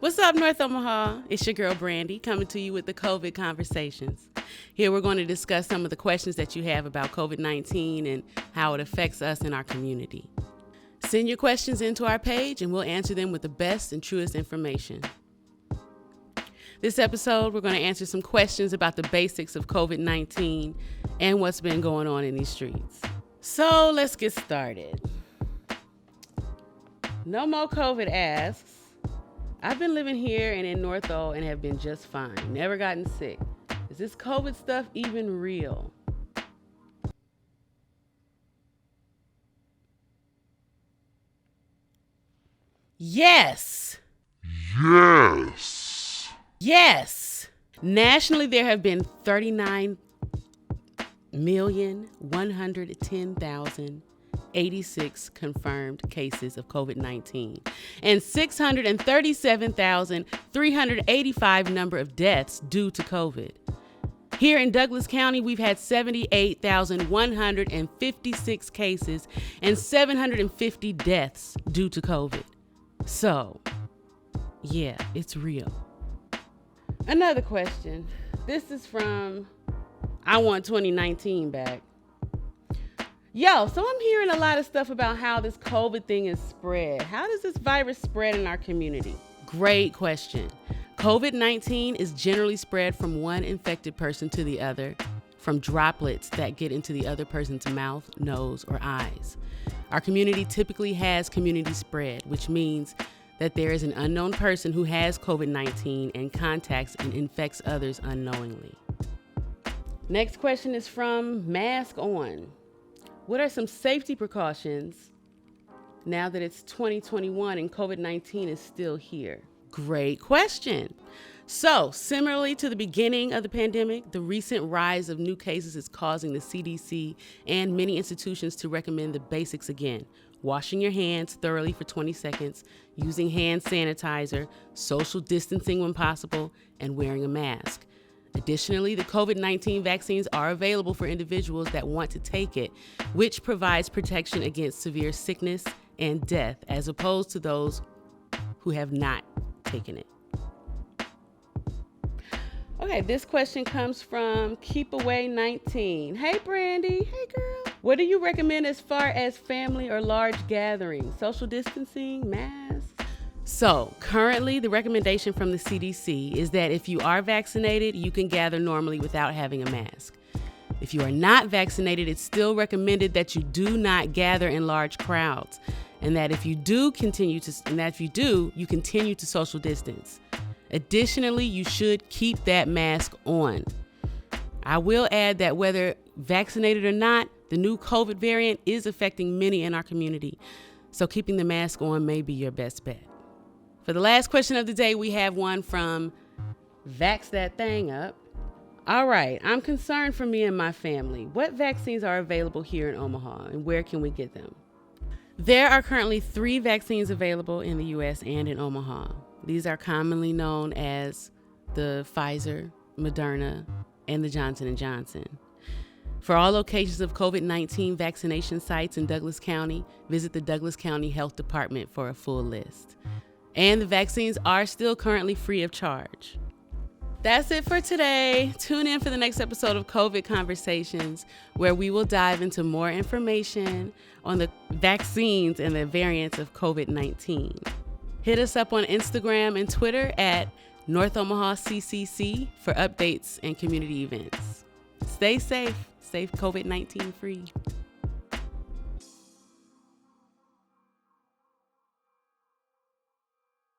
What's up, North Omaha? It's your girl, Brandy, coming to you with the COVID Conversations. Here we're going to discuss some of the questions that you have about COVID-19 and how it affects us in our community. Send your questions into our page and we'll answer them with the best and truest information. This episode, we're going to answer some questions about the basics of COVID-19 and what's been going on in these streets. So let's get started. No More COVID asks, I've been living here and in North O and have been just fine. Never gotten sick. Is this COVID stuff even real? Yes. Nationally, there have been 39,110,086 confirmed cases of COVID-19 and 637,385 number of deaths due to COVID. Here in Douglas County, we've had 78,156 cases and 750 deaths due to COVID. So, yeah, it's real. Another question. This is from I Want 2019 Back. So I'm hearing a lot of stuff about how this COVID thing is spread. How does this virus spread in our community? Great question. COVID-19 is generally spread from one infected person to the other, from droplets that get into the other person's mouth, nose, or eyes. Our community typically has community spread, which means that there is an unknown person who has COVID-19 and contacts and infects others unknowingly. Next question is from Mask On. What are some safety precautions now that it's 2021 and COVID-19 is still here? Great question. So, similarly to the beginning of the pandemic, the recent rise of new cases is causing the CDC and many institutions to recommend the basics again. Washing your hands thoroughly for 20 seconds, using hand sanitizer, social distancing when possible, and wearing a mask. Additionally, the COVID-19 vaccines are available for individuals that want to take it, which provides protection against severe sickness and death, as opposed to those who have not taken it. Okay, this question comes from Keepaway19. Hey, Brandy. Hey, girl. What do you recommend as far as family or large gatherings? Social distancing, masks? So, currently, the recommendation from the CDC is that if you are vaccinated, you can gather normally without having a mask. If you are not vaccinated, it's still recommended that you do not gather in large crowds, and that if you do, you continue to social distance. Additionally, you should keep that mask on. I will add that whether vaccinated or not, the new COVID variant is affecting many in our community, so keeping the mask on may be your best bet. For the last question of the day, we have one from Vax That Thing Up. All right, I'm concerned for me and my family. What vaccines are available here in Omaha and where can we get them? There are currently 3 vaccines available in the U.S. and in Omaha. These are commonly known as the Pfizer, Moderna, and the Johnson & Johnson. For all locations of COVID-19 vaccination sites in Douglas County, visit the Douglas County Health Department for a full list. And the vaccines are still currently free of charge. That's it for today. Tune in for the next episode of COVID Conversations, where we will dive into more information on the vaccines and the variants of COVID-19. Hit us up on Instagram and Twitter at North Omaha CCC for updates and community events. Stay safe, COVID-19 free.